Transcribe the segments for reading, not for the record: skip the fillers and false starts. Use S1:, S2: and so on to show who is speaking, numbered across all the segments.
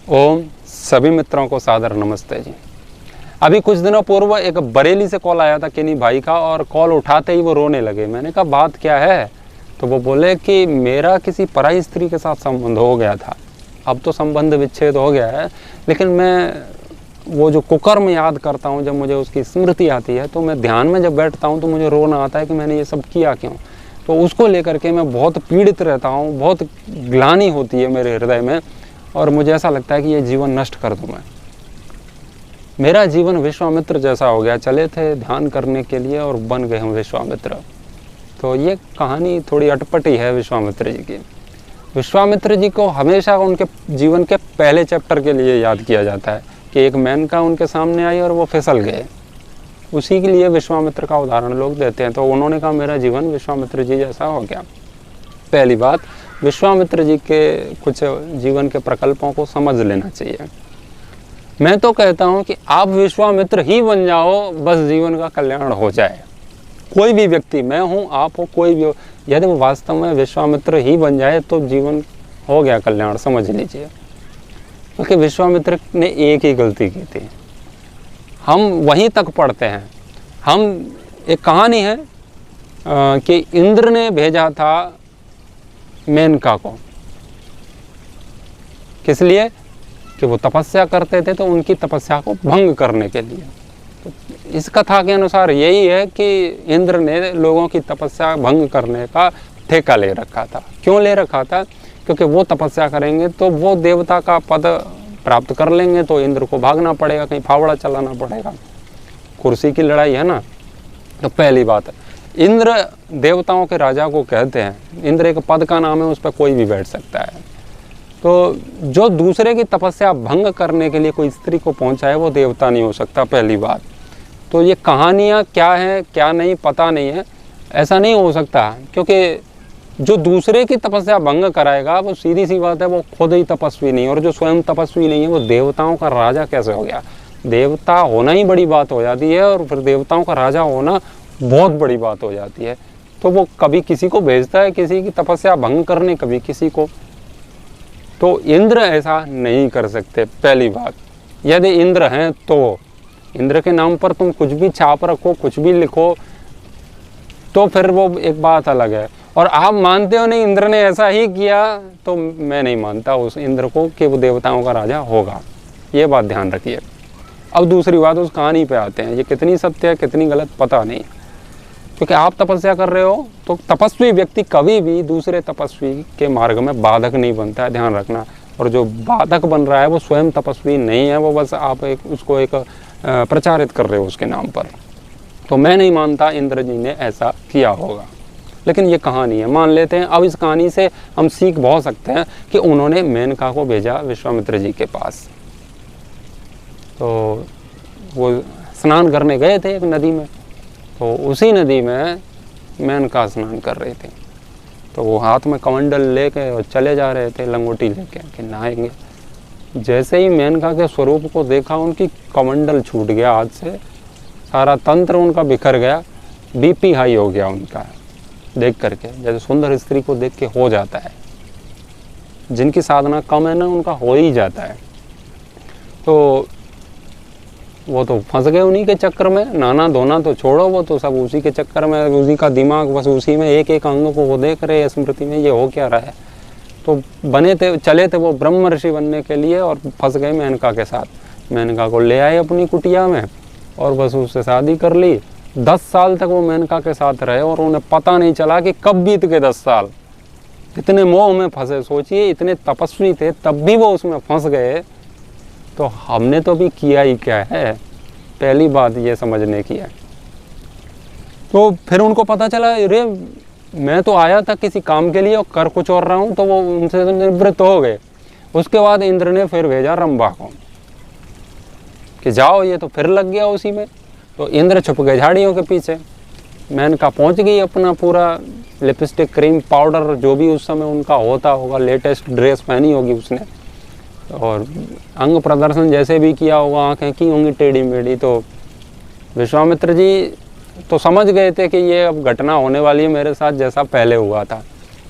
S1: ओम सभी मित्रों को सादर नमस्ते जी। अभी कुछ दिनों पूर्व एक बरेली से कॉल आया था किन्हीं भाई का, और कॉल उठाते ही वो रोने लगे। मैंने कहा बात क्या है? तो वो बोले कि मेरा किसी पराई स्त्री के साथ संबंध हो गया था, अब तो संबंध विच्छेद हो गया है, लेकिन मैं वो जो कुकर्म याद करता हूँ, जब मुझे उसकी स्मृति आती है तो मैं ध्यान में जब बैठता हूँ तो मुझे रोना आता है कि मैंने ये सब किया क्यों। तो उसको लेकर के मैं बहुत पीड़ित रहता हूँ, बहुत ग्लानि होती है मेरे हृदय में, और मुझे ऐसा लगता है कि ये जीवन नष्ट कर दूँ मैं। मेरा जीवन विश्वामित्र जैसा हो गया। चले थे ध्यान करने के लिए और बन गए हम विश्वामित्र। तो ये कहानी थोड़ी अटपटी है विश्वामित्र जी की। विश्वामित्र जी को हमेशा उनके जीवन के पहले चैप्टर के लिए याद किया जाता है कि एक मेनका उनके सामने आई और वो फिसल गए। उसी के लिए विश्वामित्र का उदाहरण लोग देते हैं। तो उन्होंने कहा मेरा जीवन विश्वामित्र जी जैसा हो गया। पहली बात, विश्वामित्र जी के कुछ जीवन के प्रकल्पों को समझ लेना चाहिए। मैं तो कहता हूं कि आप विश्वामित्र ही बन जाओ, बस जीवन का कल्याण हो जाए। कोई भी व्यक्ति, मैं हूं, आप हो, कोई भी हो, यदि वो वास्तव में विश्वामित्र ही बन जाए तो जीवन हो गया कल्याण, समझ लीजिए। क्योंकि विश्वामित्र ने एक ही गलती की थी। हम वहीं तक पढ़ते हैं। एक कहानी है कि इंद्र ने भेजा था मेनका को, किस लिए? कि वो तपस्या करते थे, तो उनकी तपस्या को भंग करने के लिए। तो इस कथा के अनुसार यही है कि इंद्र ने लोगों की तपस्या भंग करने का ठेका ले रखा था। क्यों ले रखा था? क्योंकि वो तपस्या करेंगे तो वो देवता का पद प्राप्त कर लेंगे, तो इंद्र को भागना पड़ेगा, कहीं फावड़ा चलाना पड़ेगा। कुर्सी की लड़ाई है ना। तो पहली बात, इंद्र देवताओं के राजा को कहते हैं। इंद्र एक पद का नाम है, उस पर कोई भी बैठ सकता है। तो जो दूसरे की तपस्या भंग करने के लिए कोई स्त्री को पहुंचा है वो देवता नहीं हो सकता, पहली बात। तो ये कहानियाँ क्या है क्या नहीं पता नहीं है, ऐसा नहीं हो सकता। क्योंकि जो दूसरे की तपस्या भंग कराएगा वो सीधी सी बात है, वो खुद ही तपस्वी नहीं, और जो स्वयं तपस्वी नहीं है वो देवताओं का राजा कैसे हो गया? देवता होना ही बड़ी बात हो जाती है, और फिर देवताओं का राजा होना बहुत बड़ी बात हो जाती है। तो वो कभी किसी को भेजता है किसी की तपस्या भंग करने, कभी किसी को। तो इंद्र ऐसा नहीं कर सकते, पहली बात। यदि इंद्र हैं तो इंद्र के नाम पर तुम कुछ भी छाप रखो, कुछ भी लिखो, तो फिर वो एक बात अलग है। और आप मानते हो नहीं इंद्र ने ऐसा ही किया, तो मैं नहीं मानता उस इंद्र को कि वो देवताओं का राजा होगा। ये बात ध्यान रखिए। अब दूसरी बात, उस कहानी पे आते हैं। ये कितनी सत्य है कितनी गलत पता नहीं, क्योंकि आप तपस्या कर रहे हो तो तपस्वी व्यक्ति कभी भी दूसरे तपस्वी के मार्ग में बाधक नहीं बनता है, ध्यान रखना। और जो बाधक बन रहा है वो स्वयं तपस्वी नहीं है, वो बस आप उसको एक प्रचारित कर रहे हो उसके नाम पर। तो मैं नहीं मानता इंद्र जी ने ऐसा किया होगा, लेकिन ये कहानी है, मान लेते हैं। अब इस कहानी से हम सीख बहुत सकते हैं कि उन्होंने मेनका को भेजा विश्वामित्र जी के पास। तो वो स्नान करने गए थे एक नदी में, तो उसी नदी में मेनका स्नान कर रहे थे। तो वो हाथ में कमंडल लेके और चले जा रहे थे, लंगोटी लेके कि नहाएंगे। जैसे ही मेनका के स्वरूप को देखा, उनकी कमंडल छूट गया हाथ से, सारा तंत्र उनका बिखर गया, बीपी हाई हो गया उनका देख करके, जैसे सुंदर स्त्री को देख के हो जाता है। जिनकी साधना कम है ना, उनका हो ही जाता है। तो वो तो फंस गए उन्हीं के चक्कर में। नाना धोना तो छोड़ो, वो तो सब उसी के चक्कर में, उसी का दिमाग बस उसी में, एक एक अंग को वो देख रहे हैं स्मृति में ये हो क्या रहा है। तो चले थे वो ब्रह्म ऋषि बनने के लिए, और फंस गए मेनका के साथ। मेनका को ले आए अपनी कुटिया में और बस उससे शादी कर ली। 10 साल तक वो मेनका के साथ रहे और उन्हें पता नहीं चला कि कब बीत गए 10 साल। इतने मोह में फंसे, सोचिए इतने तपस्वी थे तब भी वो उसमें फंस गए। तो हमने तो भी किया ही क्या है, पहली बात ये समझने की है। तो फिर उनको पता चला, अरे मैं तो आया था किसी काम के लिए और कर कुछ और रहा हूँ, तो वो उनसे निवृत्त हो गए। उसके बाद इंद्र ने फिर भेजा रंभा को कि जाओ, ये तो फिर लग गया उसी में। तो इंद्र छुप गए झाड़ियों के पीछे। मेनका पहुँच गई अपना पूरा लिपस्टिक, क्रीम, पाउडर, जो भी उस समय उनका होता होगा, लेटेस्ट ड्रेस पहनी होगी उसने, और अंग प्रदर्शन जैसे भी किया होगा, आंखें की होंगी टेढ़ी मेढ़ी। तो विश्वामित्र जी तो समझ गए थे कि ये अब घटना होने वाली है मेरे साथ जैसा पहले हुआ था।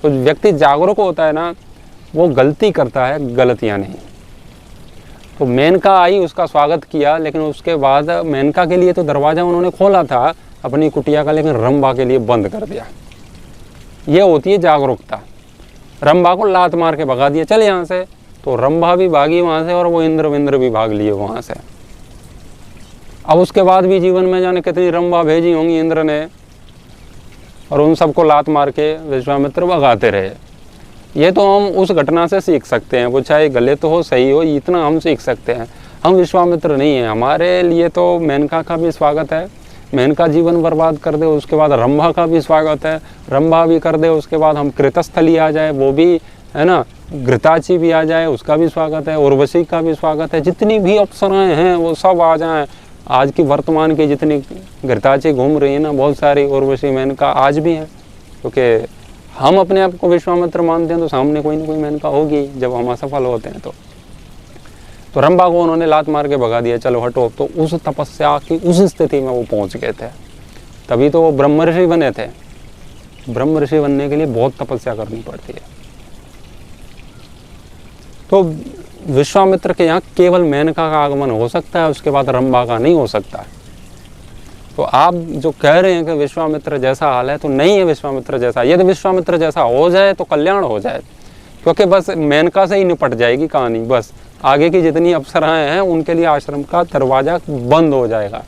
S1: तो व्यक्ति जागरूक होता है ना, वो गलती करता है, गलतियाँ नहीं। तो मेनका आई, उसका स्वागत किया, लेकिन उसके बाद मेनका के लिए तो दरवाज़ा उन्होंने खोला था अपनी कुटिया का, लेकिन रंभा के लिए बंद कर दिया। ये होती है जागरूकता। रंभा को लात मार के भगा दिया, चल यहाँ से। तो रंभा भी भागी वहाँ से और वो इंद्र भी भाग लिए वहाँ से। अब उसके बाद भी जीवन में जाने कितनी रंभा भेजी होंगी इंद्र ने, और उन सबको लात मार के विश्वामित्र भगाते रहे। ये तो हम उस घटना से सीख सकते हैं, वो चाहे गलत हो सही हो, इतना हम सीख सकते हैं। हम विश्वामित्र नहीं हैं। हमारे लिए तो मेनका का भी स्वागत है, मेनका जीवन बर्बाद कर दे, उसके बाद रंभा का भी स्वागत है, रंभा भी कर दे, उसके बाद हम कृतस्थली आ जाए, वो भी है ना, घृताची भी आ जाए, उसका भी स्वागत है, उर्वशी का भी स्वागत है, जितनी भी अप्सराएं हैं वो सब आ जाएं। आज की वर्तमान की जितनी घृताची घूम रही है ना, बहुत सारी उर्वशी मेनका आज भी हैं, क्योंकि हम अपने आप को विश्वामित्र मानते हैं तो सामने कोई ना कोई मेनका होगी जब हम असफल होते हैं। तो रंभा को उन्होंने लात मार के भगा दिया, चलो हटो। तो उस तपस्या की उस स्थिति में वो पहुंच गए थे, तभी तो वो ब्रह्म ऋषि बने थे। ब्रह्म ऋषि बनने के लिए बहुत तपस्या करनी पड़ती है। तो विश्वामित्र के यहाँ केवल मेनका का आगमन हो सकता है, उसके बाद रंभा का नहीं हो सकता। तो आप जो कह रहे हैं कि विश्वामित्र जैसा हाल है, तो नहीं है विश्वामित्र जैसा। यदि विश्वामित्र जैसा हो जाए तो कल्याण हो जाए, क्योंकि बस मेनका से ही निपट जाएगी कहानी। बस आगे की जितनी अप्सराएं हैं उनके लिए आश्रम का दरवाजा बंद हो जाएगा।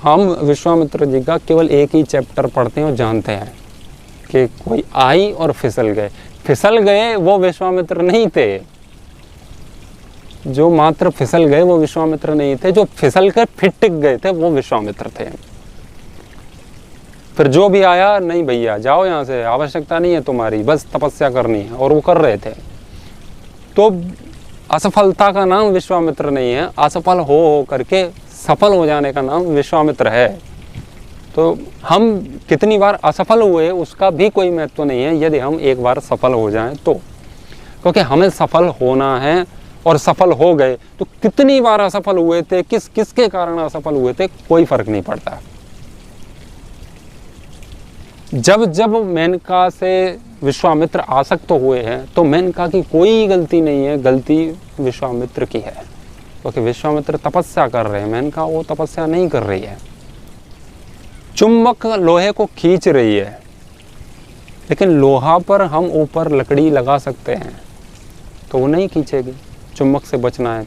S1: हम विश्वामित्र जी का केवल एक ही चैप्टर पढ़ते हैं और जानते हैं कि कोई आई और फिसल गए। फिसल गए वो विश्वामित्र नहीं थे, जो मात्र फिसल गए वो विश्वामित्र नहीं थे, जो फिसल कर फिर टिक गए थे वो विश्वामित्र थे। फिर जो भी आया, नहीं भैया जाओ यहाँ से, आवश्यकता नहीं है तुम्हारी, बस तपस्या करनी है, और वो कर रहे थे। तो असफलता का नाम विश्वामित्र नहीं है, असफल हो करके सफल हो जाने का नाम विश्वामित्र है। तो हम कितनी बार असफल हुए उसका भी कोई महत्व नहीं है, यदि हम एक बार सफल हो जाएं तो, क्योंकि हमें सफल होना है और सफल हो गए। तो कितनी बार असफल हुए थे, किसके कारण असफल हुए थे, कोई फर्क नहीं पड़ता। जब मेनका से विश्वामित्र आसक्त हुए हैं तो मेनका की कोई गलती नहीं है, गलती विश्वामित्र की है, क्योंकि विश्वामित्र तपस्या कर रहे हैं, मेनका वो तपस्या नहीं कर रही है। चुंबक लोहे को खींच रही है, लेकिन लोहा पर हम ऊपर लकड़ी लगा सकते हैं तो वो नहीं खींचेगी, चुंबक से बचना है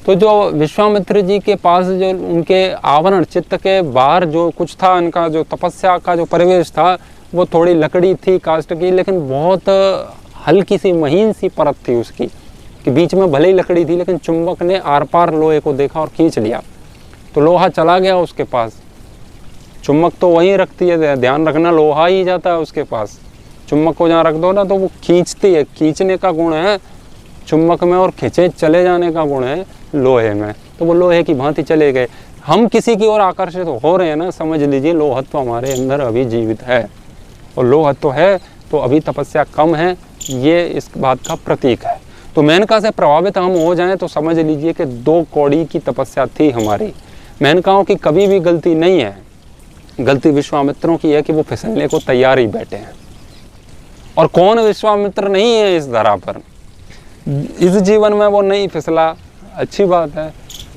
S1: तो जो विश्वामित्र जी के पास जो उनके आवरण चित्त के बाहर जो कुछ था, उनका जो तपस्या का जो परिवेश था, वो थोड़ी लकड़ी थी काष्ठ की, लेकिन बहुत हल्की सी महीन सी परत थी उसकी, कि बीच में भले ही लकड़ी थी, लेकिन चुंबक ने आर पार लोहे को देखा और खींच लिया, तो लोहा चला गया उसके पास। चुंबक तो वहीं रखती है, ध्यान रखना, लोहा ही जाता है उसके पास। चुंबक को जहाँ रख दो ना तो वो खींचती है, खींचने का गुण है चुंबक में, और खींचे चले जाने का गुण है लोहे में। तो वो लोहे की भांति चले गए। हम किसी की ओर आकर्षित हो रहे हैं ना, समझ लीजिए लोहत्व हमारे अंदर अभी जीवित है, और लोहत्व है तो अभी तपस्या कम है, ये इस बात का प्रतीक है। तो मेनका से प्रभावित हम हो जाएं तो समझ लीजिए कि 2 कौड़ी की तपस्या थी हमारी। मेनकाओं की कभी भी गलती नहीं है, गलती विश्वामित्रों की है कि वो फिसलने को तैयार ही बैठे हैं। और कौन विश्वामित्र नहीं है इस धरा पर, इस जीवन में वो नहीं फिसला, अच्छी बात है,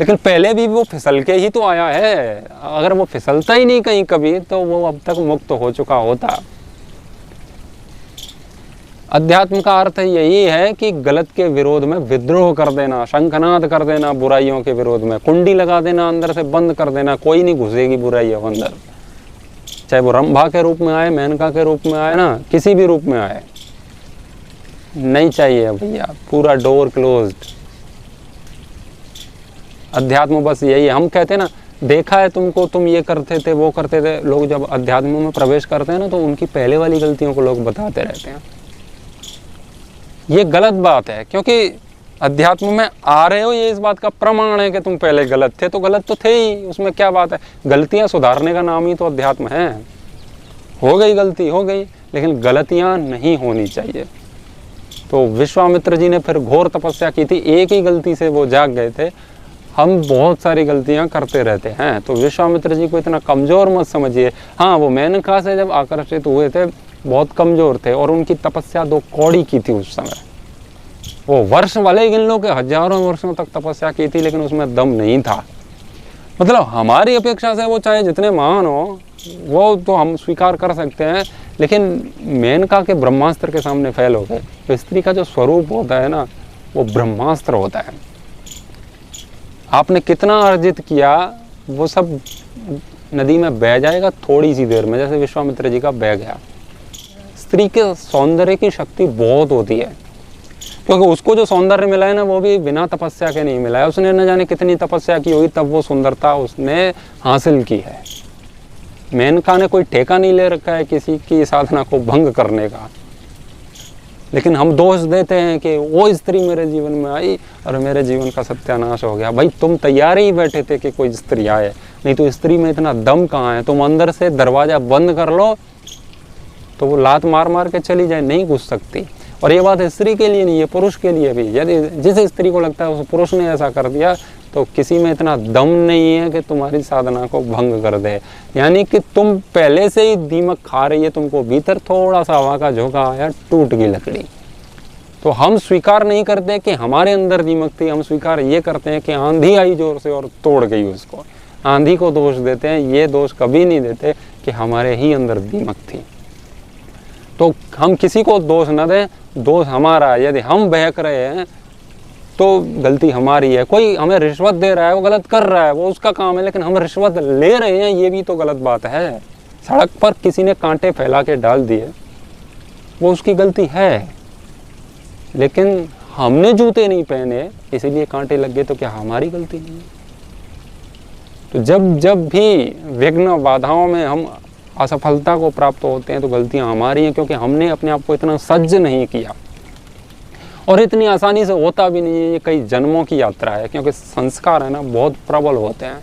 S1: लेकिन पहले भी वो फिसल के ही तो आया है। अगर वो फिसलता ही नहीं कहीं कभी तो वो अब तक मुक्त हो चुका होता। अध्यात्म का अर्थ यही है कि गलत के विरोध में विद्रोह कर देना, शंखनाद कर देना, बुराइयों के विरोध में कुंडी लगा देना, अंदर से बंद कर देना, कोई नहीं घुसेगी बुराई अब अंदर, चाहे वो रंभा के रूप में आए, मेनका के रूप में आए ना, किसी भी रूप में आए, नहीं चाहिए भैया, पूरा डोर क्लोज्ड। अध्यात्म बस यही है। हम कहते हैं ना, देखा है तुमको, तुम ये करते थे वो करते थे। लोग जब अध्यात्म में प्रवेश करते हैं ना तो उनकी पहले वाली गलतियों को लोग बताते रहते हैं। ये गलत बात है, क्योंकि अध्यात्म में आ रहे हो ये इस बात का प्रमाण है कि तुम पहले गलत थे, तो गलत तो थे ही, उसमें क्या बात है। गलतियां सुधारने का नाम ही तो अध्यात्म है। हो गई गलती हो गई, लेकिन गलतियां नहीं होनी चाहिए। तो विश्वामित्र जी ने फिर घोर तपस्या की थी, एक ही गलती से वो जाग गए थे। हम बहुत सारी गलतियां करते रहते हैं, तो विश्वामित्र जी को इतना कमज़ोर मत समझिए। हाँ, वो मेनका से जब आकर्षित हुए थे बहुत कमज़ोर थे, और उनकी तपस्या 2 कौड़ी की थी उस समय। वो वर्ष वाले गिन लो कि हजारों वर्षों तक तपस्या की थी, लेकिन उसमें दम नहीं था। मतलब हमारी अपेक्षा से वो चाहे जितने महान हो, वो तो हम स्वीकार कर सकते हैं, लेकिन मेनका के ब्रह्मास्त्र के सामने फेल हो गए। तो स्त्री का जो स्वरूप होता है ना, वो ब्रह्मास्त्र होता है। आपने कितना अर्जित किया वो सब नदी में बह जाएगा थोड़ी सी देर में, जैसे विश्वामित्र जी का बह गया। स्त्री के सौंदर्य की शक्ति बहुत होती है, क्योंकि उसको जो सौंदर्य मिला है ना, वो भी बिना तपस्या के नहीं मिला है। उसने न जाने कितनी तपस्या की होगी, तब वो सुंदरता उसने हासिल की है। मेनका ने कोई ठेका नहीं ले रखा है किसी की साधना को भंग करने का, लेकिन हम दोष देते हैं कि वो स्त्री मेरे जीवन में आई और मेरे जीवन का सत्यानाश हो गया। भाई तुम तैयार ही बैठे थे कि कोई स्त्री आए, नहीं तो स्त्री में इतना दम कहाँ है। तुम अंदर से दरवाजा बंद कर लो तो वो लात मार मार के चली जाए, नहीं घुस सकती। और ये बात स्त्री के लिए नहीं है, पुरुष के लिए भी। यदि जिस स्त्री को लगता है उस पुरुष ने ऐसा कर दिया, तो किसी में इतना दम नहीं है कि तुम्हारी साधना को भंग कर दे। यानी कि तुम पहले से ही दीमक खा रही है, तुमको भीतर थोड़ा सा हवा का झोंका आया, टूट गई लकड़ी। तो हम स्वीकार नहीं करते कि हमारे अंदर दीमक थी, हम स्वीकार ये करते हैं कि आंधी आई जोर से और तोड़ गई उसको। आंधी को दोष देते हैं, ये दोष कभी नहीं देते कि हमारे ही अंदर दीमक थी। तो हम किसी को दोष न दें, दोष हमारा है। यदि हम बहक रहे हैं तो गलती हमारी है। कोई हमें रिश्वत दे रहा है, वो गलत कर रहा है, वो उसका काम है, लेकिन हम रिश्वत ले रहे हैं, ये भी तो गलत बात है। सड़क पर किसी ने कांटे फैला के डाल दिए, वो उसकी गलती है, लेकिन हमने जूते नहीं पहने इसीलिए कांटे लग गए, तो क्या हमारी गलती नहीं है? तो जब जब भी विघ्न बाधाओं में हम असफलता को प्राप्त होते हैं तो गलतियां हमारी हैं, क्योंकि हमने अपने आप को इतना सज्ज नहीं किया। और इतनी आसानी से होता भी नहीं है, ये कई जन्मों की यात्रा है, क्योंकि संस्कार है ना बहुत प्रबल होते हैं।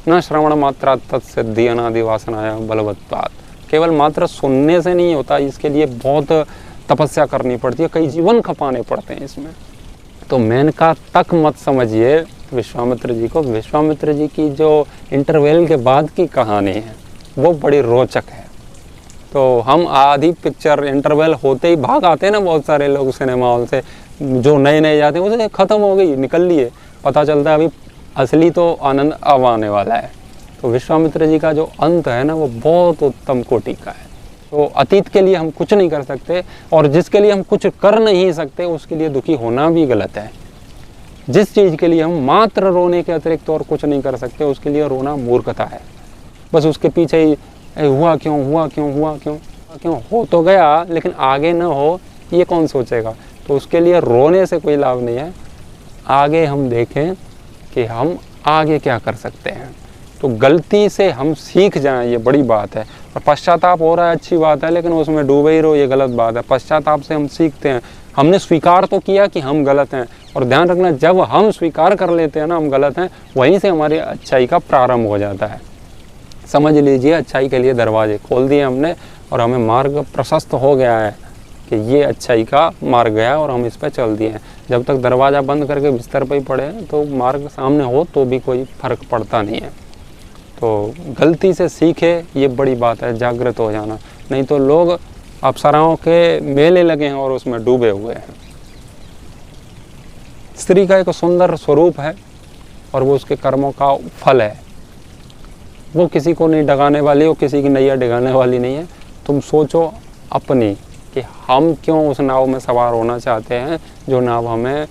S1: न श्रवण मात्रा तत्सिद्धि अनादि वासनाया बलवत्पात। केवल मात्र सुनने से नहीं होता, इसके लिए बहुत तपस्या करनी पड़ती है, कई जीवन खपाने पड़ते हैं इसमें। तो मेनका तक मत समझिए विश्वामित्र जी को। विश्वामित्र जी की जो इंटरवल के बाद की कहानी है वो बड़ी रोचक है। तो हम आधी पिक्चर इंटरवल होते ही भाग आते हैं ना, बहुत सारे लोग सिनेमा हॉल से, जो नए नए जाते हैं उसे ख़त्म हो गई, निकल लिए, पता चलता है अभी असली तो आनंद अब आने वाला है। तो विश्वामित्र जी का जो अंत है ना, वो बहुत उत्तम कोटि का है। तो अतीत के लिए हम कुछ नहीं कर सकते, और जिसके लिए हम कुछ कर नहीं सकते उसके लिए दुखी होना भी गलत है। जिस चीज़ के लिए हम मात्र रोने के अतिरिक्त और कुछ नहीं कर सकते, उसके लिए रोना मूर्खता है। बस उसके पीछे ही हुआ क्यों, हुआ क्यों, हुआ क्यों, क्यों हो तो गया, लेकिन आगे न हो ये कौन सोचेगा। तो उसके लिए रोने से कोई लाभ नहीं है। आगे हम देखें कि हम आगे क्या कर सकते हैं। तो गलती से हम सीख जाएं, ये बड़ी बात है। और पश्चाताप हो रहा है, अच्छी बात है, लेकिन उसमें डूबे ही रहो, ये गलत बात है। पश्चाताप से हम सीखते हैं। हमने स्वीकार तो किया कि हम गलत हैं, और ध्यान रखना जब हम स्वीकार कर लेते हैं ना हम गलत हैं, वहीं से हमारी अच्छाई का प्रारंभ हो जाता है। समझ लीजिए अच्छाई के लिए दरवाजे खोल दिए हमने, और हमें मार्ग प्रशस्त हो गया है कि ये अच्छाई का मार्ग गया और हम इस पर चल दिए हैं। जब तक दरवाज़ा बंद करके बिस्तर पर ही पड़े तो मार्ग सामने हो तो भी कोई फर्क पड़ता नहीं है। तो गलती से सीखे, ये बड़ी बात है, जागृत हो जाना। नहीं तो लोग अप्सराओं के मेले लगे हैं और उसमें डूबे हुए हैं। स्त्री का एक सुंदर स्वरूप है और वो उसके कर्मों का फल है। वो किसी को नहीं डगाने वाली, वो किसी की नैया डिगाने वाली नहीं है। तुम सोचो अपनी कि हम क्यों उस नाव में सवार होना चाहते हैं जो नाव हमें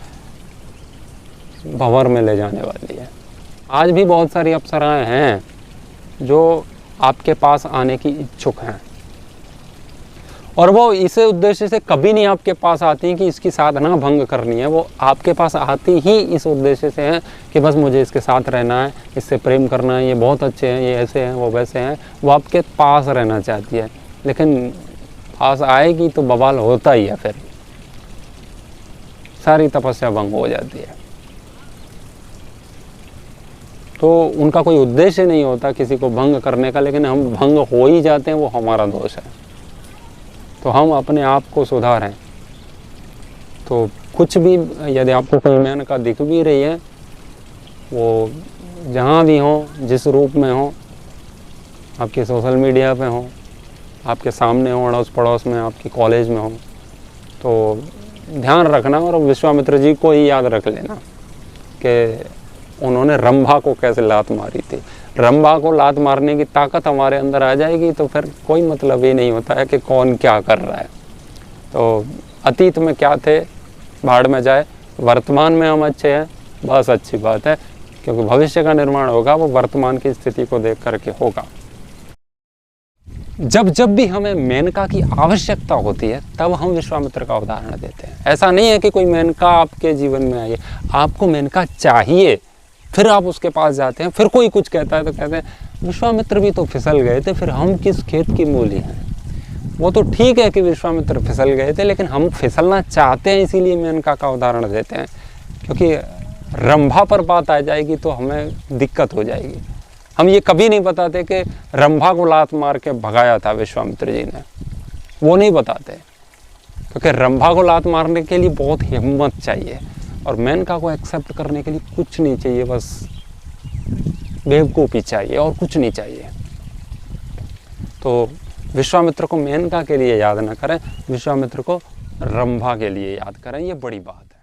S1: भंवर में ले जाने वाली है। आज भी बहुत सारी अप्सराएं हैं जो आपके पास आने की इच्छुक हैं, और वो इस उद्देश्य से कभी नहीं आपके पास आती कि इसकी साधना भंग करनी है। वो आपके पास आती ही इस उद्देश्य से है कि बस मुझे इसके साथ रहना है, इससे प्रेम करना है, ये बहुत अच्छे हैं, ये ऐसे हैं, वो वैसे हैं। वो आपके पास रहना चाहती है, लेकिन पास आएगी तो बवाल होता ही है, फिर सारी तपस्या भंग हो जाती है। तो उनका कोई उद्देश्य नहीं होता किसी को भंग करने का, लेकिन हम भंग हो ही जाते हैं, वो हमारा दोष है। तो हम अपने आप को सुधारें। तो कुछ भी यदि आपको कोई मेनका दिख भी रही है, वो जहाँ भी हो, जिस रूप में हो, आपके सोशल मीडिया पे हो, आपके सामने हो, अड़ोस पड़ोस में, आपकी कॉलेज में हो, तो ध्यान रखना और विश्वामित्र जी को ही याद रख लेना कि उन्होंने रंभा को कैसे लात मारी थी। रंभा को लात मारने की ताकत हमारे अंदर आ जाएगी तो फिर कोई मतलब ही नहीं होता है कि कौन क्या कर रहा है। तो अतीत में क्या थे भाड़ में जाए, वर्तमान में हम अच्छे हैं, बस अच्छी बात है, क्योंकि भविष्य का निर्माण होगा वो वर्तमान की स्थिति को देख करके होगा। जब जब भी हमें मेनका की आवश्यकता होती है तब हम विश्वामित्र का उदाहरण देते हैं। ऐसा नहीं है कि कोई मेनका आपके जीवन में आई है, आपको मेनका चाहिए फिर आप उसके पास जाते हैं। फिर कोई कुछ कहता है तो कहते हैं विश्वामित्र भी तो फिसल गए थे, फिर हम किस खेत की मूली हैं। वो तो ठीक है कि विश्वामित्र फिसल गए थे, लेकिन हम फिसलना चाहते हैं, इसीलिए मेनका का उदाहरण देते हैं। क्योंकि रंभा पर बात आ जाएगी तो हमें दिक्कत हो जाएगी। हम ये कभी नहीं बताते कि रंभा को लात मार के भगाया था विश्वामित्र जी ने, वो नहीं बताते, क्योंकि रंभा को लात मारने के लिए बहुत हिम्मत चाहिए और मेनका को एक्सेप्ट करने के लिए कुछ नहीं चाहिए, बस बेवकूफ़ी चाहिए और कुछ नहीं चाहिए। तो विश्वामित्र को मेनका के लिए याद न करें, विश्वामित्र को रंभा के लिए याद करें, ये बड़ी बात है।